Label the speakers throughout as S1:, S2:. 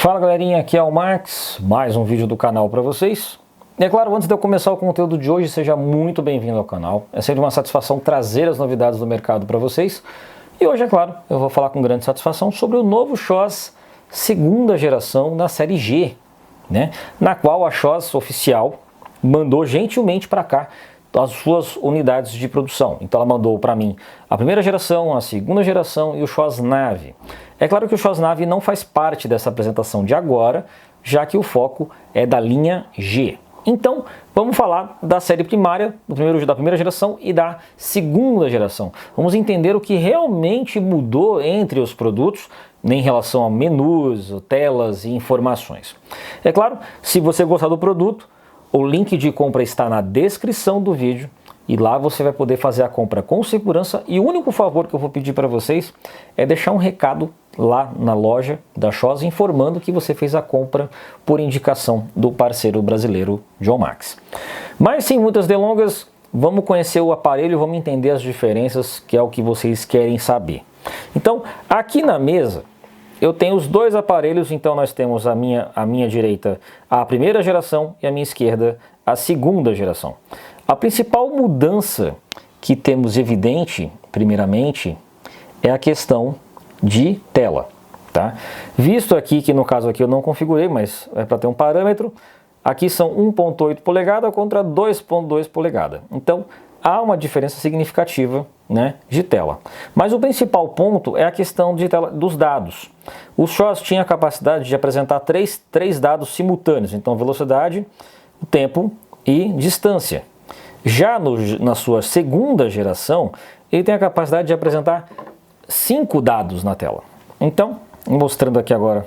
S1: Fala galerinha, aqui é o Max, mais um vídeo do canal para vocês. E é claro, antes de eu começar o conteúdo de hoje, seja muito bem-vindo ao canal. É sempre uma satisfação trazer as novidades do mercado para vocês. E hoje, é claro, eu vou falar com grande satisfação sobre o novo XOS segunda geração na série G, né? Na qual a XOS oficial mandou gentilmente para cá as suas unidades de produção. Então ela mandou para mim a primeira geração, a segunda geração e o XOS Nave. É claro que o XOS Nave não faz parte dessa apresentação de agora, já que o foco é da linha G. Então vamos falar da série primária, da primeira geração e da segunda geração. Vamos entender o que realmente mudou entre os produtos em relação a menus, telas e informações. É claro, se você gostar do produto, o link de compra está na descrição do vídeo e lá você vai poder fazer a compra com segurança. E o único favor que eu vou pedir para vocês é deixar um recado lá na loja da XOS informando que você fez a compra por indicação do parceiro brasileiro John Max. Mas sem muitas delongas, vamos conhecer o aparelho, vamos entender as diferenças, que é o que vocês querem saber. Então, aqui na mesa eu tenho os dois aparelhos, então nós temos a minha direita a primeira geração e a minha esquerda a segunda geração. A principal mudança que temos evidente, primeiramente, é a questão de tela, tá? Visto aqui que no caso aqui eu não configurei, mas é para ter um parâmetro, aqui são 1.8 polegada contra 2.2 polegada. Então há uma diferença significativa, né, de tela. Mas o principal ponto é a questão de tela, dos dados. O XOS tinha a capacidade de apresentar três dados simultâneos, então velocidade, tempo e distância. Já na sua segunda geração, ele tem a capacidade de apresentar 5 dados na tela. Então, mostrando aqui agora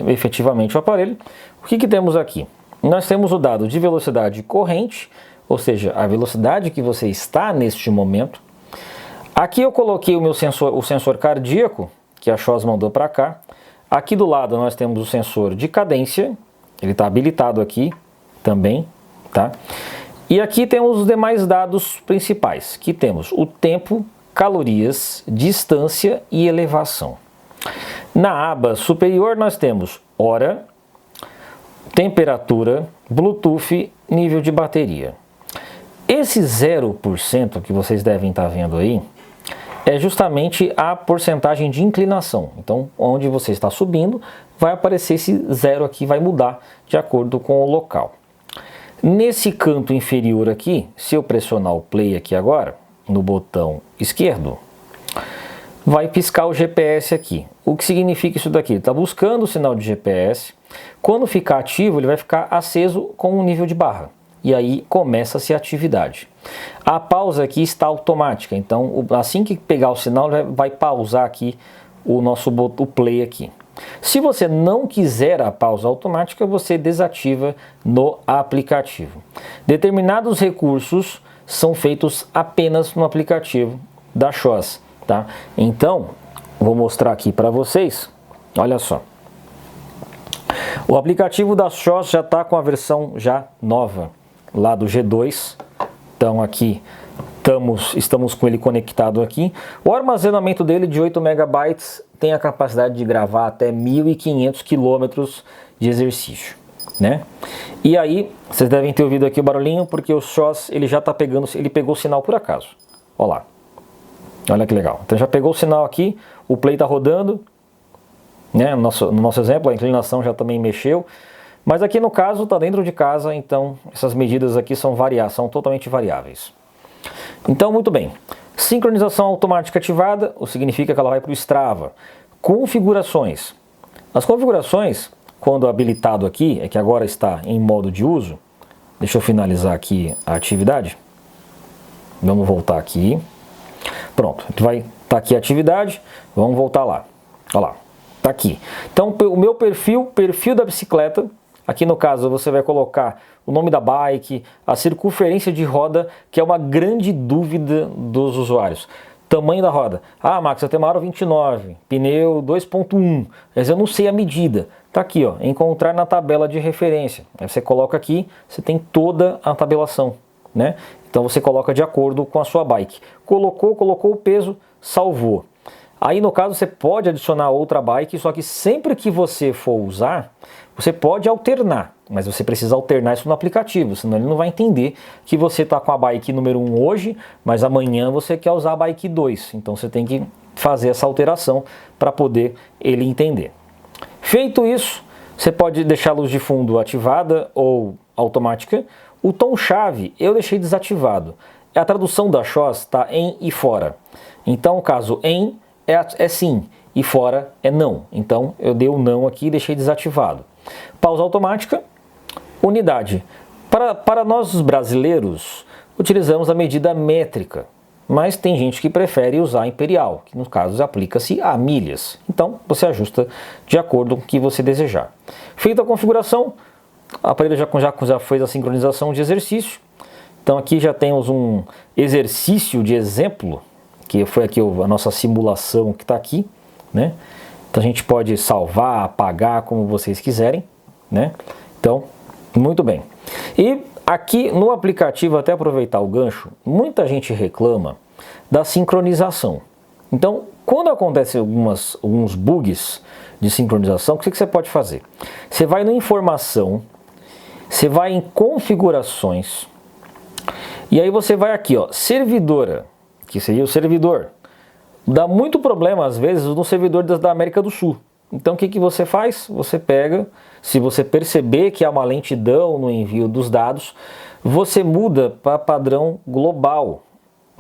S1: efetivamente o aparelho, o que temos aqui? Nós temos o dado de velocidade corrente, ou seja, a velocidade que você está neste momento. Aqui eu coloquei o sensor cardíaco, que a XOS mandou para cá. Aqui do lado nós temos o sensor de cadência, ele está habilitado aqui também, tá? E aqui temos os demais dados principais, que temos o tempo, calorias, distância e elevação. Na aba superior nós temos hora, temperatura, Bluetooth, nível de bateria. Esse 0% que vocês devem estar vendo aí é justamente a porcentagem de inclinação. Então, onde você está subindo, vai aparecer esse 0 aqui, vai mudar de acordo com o local. Nesse canto inferior aqui, se eu pressionar o play aqui agora, no botão esquerdo, vai piscar o GPS aqui. O que significa isso daqui? Ele está buscando o sinal de GPS. Quando ficar ativo, ele vai ficar aceso com um nível de barra. E aí começa-se a atividade. A pausa aqui está automática, então assim que pegar o sinal, vai pausar aqui o play aqui. Se você não quiser a pausa automática, você desativa no aplicativo. Determinados recursos são feitos apenas no aplicativo da XOS, tá? Então, vou mostrar aqui para vocês, olha só. O aplicativo da XOS já está com a versão já nova, lá do G2. Então aqui estamos com ele conectado aqui. O armazenamento dele de 8 MB tem a capacidade de gravar até 1.500 km de exercício, né? E aí, vocês devem ter ouvido aqui o barulhinho, porque o XOS ele já está pegando, ele pegou o sinal por acaso. Olha lá. Olha que legal. Então já pegou o sinal aqui, o play está rodando, né? No nosso exemplo, a inclinação já também mexeu. Mas aqui no caso está dentro de casa, então essas medidas aqui são totalmente variáveis. Então, muito bem. Sincronização automática ativada, o que significa que ela vai para o Strava. Configurações. As configurações, quando habilitado aqui, é que agora está em modo de uso. Deixa eu finalizar aqui a atividade. Vamos voltar aqui. Pronto, vai estar aqui a atividade. Vamos voltar lá. Olha lá, está aqui. Então, o meu perfil da bicicleta. Aqui no caso você vai colocar o nome da bike, a circunferência de roda, que é uma grande dúvida dos usuários. Tamanho da roda. Ah, Max, eu tenho uma aro 29, pneu 2.1, mas eu não sei a medida. Tá aqui, ó, encontrar na tabela de referência. Aí você coloca aqui, você tem toda a tabelação, né? Então você coloca de acordo com a sua bike. Colocou o peso, salvou. Aí no caso você pode adicionar outra bike, só que sempre que você for usar, você pode alternar, mas você precisa alternar isso no aplicativo, senão ele não vai entender que você está com a bike número 1 hoje, mas amanhã você quer usar a bike 2, então você tem que fazer essa alteração para poder ele entender. Feito isso, você pode deixar a luz de fundo ativada ou automática. O tom-chave eu deixei desativado. A tradução da XOS está em e fora. Então, o caso em é sim e fora é não. Então, eu dei o não aqui e deixei desativado. Pausa automática, unidade. Para nós os brasileiros, utilizamos a medida métrica. Mas tem gente que prefere usar imperial, que no caso aplica-se a milhas. Então, você ajusta de acordo com o que você desejar. Feita a configuração, o aparelho já fez a sincronização de exercício. Então aqui já temos um exercício de exemplo, que foi aqui a nossa simulação que está aqui, né? Então a gente pode salvar, apagar, como vocês quiserem, né? Então, muito bem. E aqui no aplicativo, até aproveitar o gancho, muita gente reclama da sincronização. Então, quando acontece alguns bugs de sincronização, o que você pode fazer? Você vai no informação, você vai em configurações, e aí você vai aqui, ó, servidora, que seria o servidor. Dá muito problema às vezes no servidor da América do Sul. Então o que você faz? Você pega, se você perceber que há uma lentidão no envio dos dados, você muda para padrão global.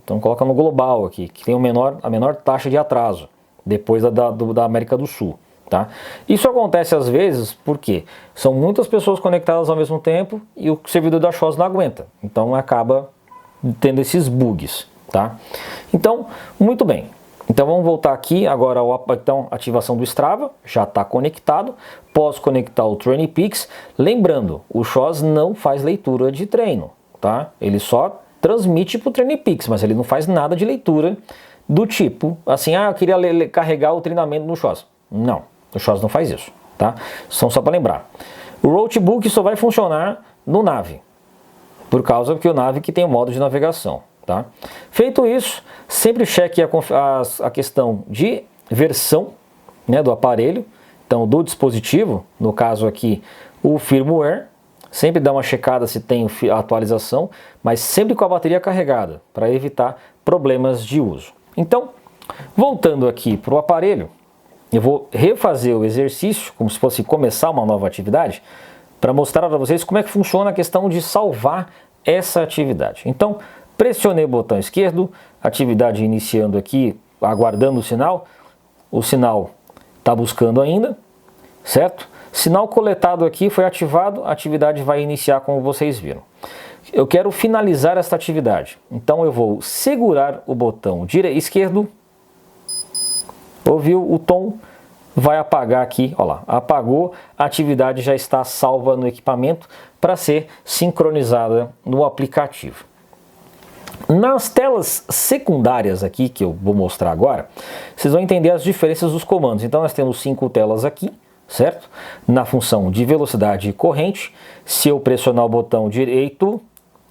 S1: Então coloca no global aqui, que tem a menor taxa de atraso, depois da América do Sul. Tá? Isso acontece às vezes porque são muitas pessoas conectadas ao mesmo tempo e o servidor da XOS não aguenta. Então acaba tendo esses bugs. Tá? Então, muito bem. Então vamos voltar aqui agora então, ativação do Strava, já está conectado. Posso conectar o TrainingPeaks. Lembrando, o XOS não faz leitura de treino. Tá? Ele só transmite para o TrainingPeaks, mas ele não faz nada de leitura do tipo assim, eu queria carregar o treinamento no XOS. Não, o XOS não faz isso. Tá? Só para lembrar. O Roadbook só vai funcionar no Nave, por causa que o Nave que tem o modo de navegação. Tá? Feito isso, sempre cheque a questão de versão, né, do aparelho, então do dispositivo, no caso aqui o firmware, sempre dá uma checada se tem a atualização, mas sempre com a bateria carregada, para evitar problemas de uso. Então, voltando aqui para o aparelho, eu vou refazer o exercício, como se fosse começar uma nova atividade, para mostrar para vocês como é que funciona a questão de salvar essa atividade. Então, pressionei o botão esquerdo, atividade iniciando aqui, aguardando o sinal está buscando ainda, certo? Sinal coletado aqui foi ativado, a atividade vai iniciar como vocês viram. Eu quero finalizar esta atividade, então eu vou segurar o botão esquerdo, ouviu o tom, vai apagar aqui, ó lá, apagou, a atividade já está salva no equipamento para ser sincronizada no aplicativo. Nas telas secundárias aqui, que eu vou mostrar agora, vocês vão entender as diferenças dos comandos. Então nós temos 5 telas aqui, certo? Na função de velocidade e corrente, se eu pressionar o botão direito,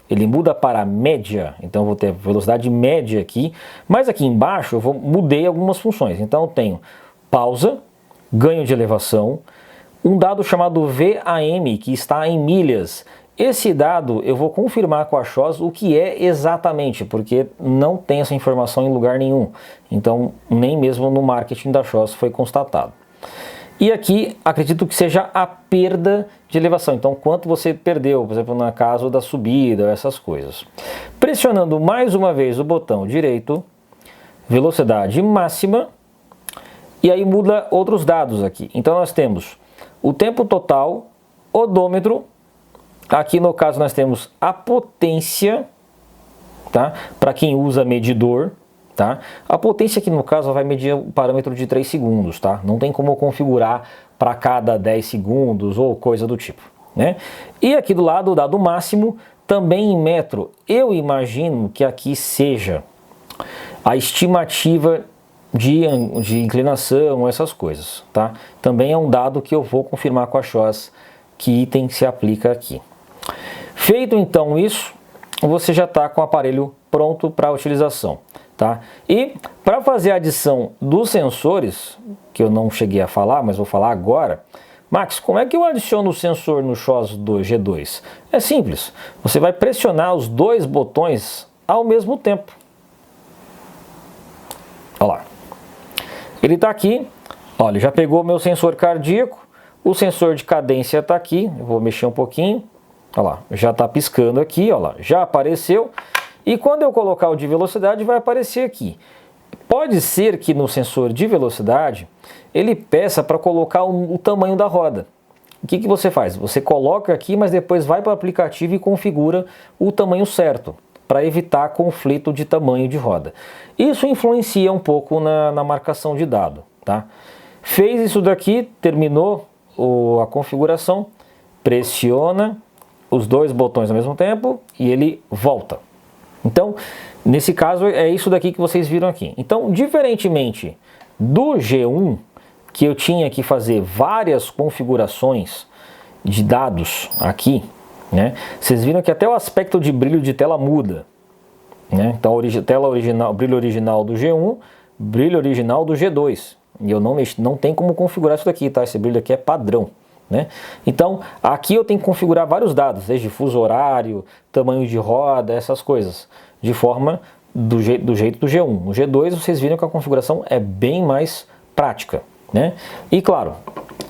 S1: ele muda para média, então eu vou ter velocidade média aqui, mas aqui embaixo eu mudei algumas funções. Então eu tenho pausa, ganho de elevação, um dado chamado VAM, que está em milhas. Esse dado eu vou confirmar com a XOS o que é exatamente, porque não tem essa informação em lugar nenhum. Então, nem mesmo no marketing da XOS foi constatado. E aqui, acredito que seja a perda de elevação. Então, quanto você perdeu, por exemplo, no caso da subida, essas coisas. Pressionando mais uma vez o botão direito, velocidade máxima, e aí muda outros dados aqui. Então, nós temos o tempo total, odômetro. Aqui no caso nós temos a potência, tá? Para quem usa medidor, tá? A potência aqui no caso vai medir o parâmetro de 3 segundos, tá? Não tem como eu configurar para cada 10 segundos ou coisa do tipo, né? E aqui do lado o dado máximo, também em metro. Eu imagino que aqui seja a estimativa de inclinação, essas coisas, tá? Também é um dado que eu vou confirmar com a XOS que item se aplica aqui. Feito então isso, você já está com o aparelho pronto para utilização, tá? E para fazer a adição dos sensores, que eu não cheguei a falar, mas vou falar agora. Max, como é que eu adiciono o sensor no XOS do G2? É simples, você vai pressionar os dois botões ao mesmo tempo. Olha lá, ele está aqui, olha, já pegou meu sensor cardíaco, o sensor de cadência está aqui, eu vou mexer um pouquinho, olha lá, já está piscando aqui, olha lá, já apareceu, e quando eu colocar o de velocidade vai aparecer aqui. Pode ser que no sensor de velocidade ele peça para colocar o tamanho da roda. O que você faz? Você coloca aqui, mas depois vai para o aplicativo e configura o tamanho certo, para evitar conflito de tamanho de roda. Isso influencia um pouco na marcação de dado, tá? Fez isso daqui, terminou a configuração, pressiona os dois botões ao mesmo tempo e ele volta. Então, nesse caso, é isso daqui que vocês viram aqui. Então, diferentemente do G1, que eu tinha que fazer várias configurações de dados aqui, né? Vocês viram que até o aspecto de brilho de tela muda, né? Então, tela original, brilho original do G1, brilho original do G2. E eu não tem como configurar isso daqui, tá? Esse brilho aqui é padrão, né? Então, aqui eu tenho que configurar vários dados, desde fuso horário, tamanho de roda, essas coisas, de forma do jeito do G1. No G2, vocês viram que a configuração é bem mais prática, né? E claro,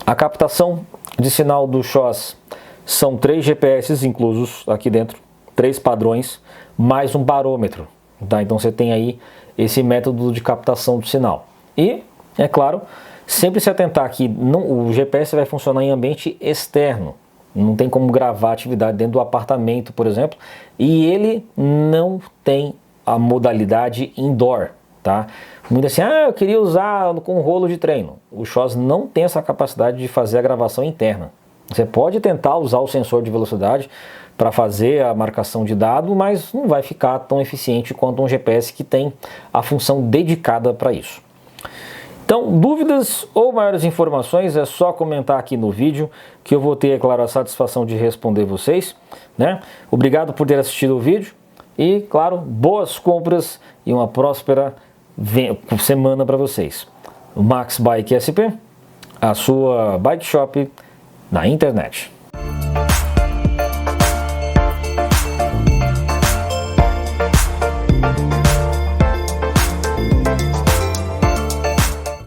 S1: a captação de sinal do XOS são 3 GPS inclusos aqui dentro, 3 padrões, mais um barômetro, tá? Então você tem aí esse método de captação do sinal. E, é claro, sempre se atentar que o GPS vai funcionar em ambiente externo. Não tem como gravar atividade dentro do apartamento, por exemplo. E ele não tem a modalidade indoor, tá? Muito assim, eu queria usar com rolo de treino. O XOS não tem essa capacidade de fazer a gravação interna. Você pode tentar usar o sensor de velocidade para fazer a marcação de dado, mas não vai ficar tão eficiente quanto um GPS que tem a função dedicada para isso. Então, dúvidas ou maiores informações é só comentar aqui no vídeo, que eu vou ter, é claro, a satisfação de responder vocês, né? Obrigado por ter assistido o vídeo e, claro, boas compras e uma próspera semana para vocês. O Max Bike SP, a sua bike shop na internet.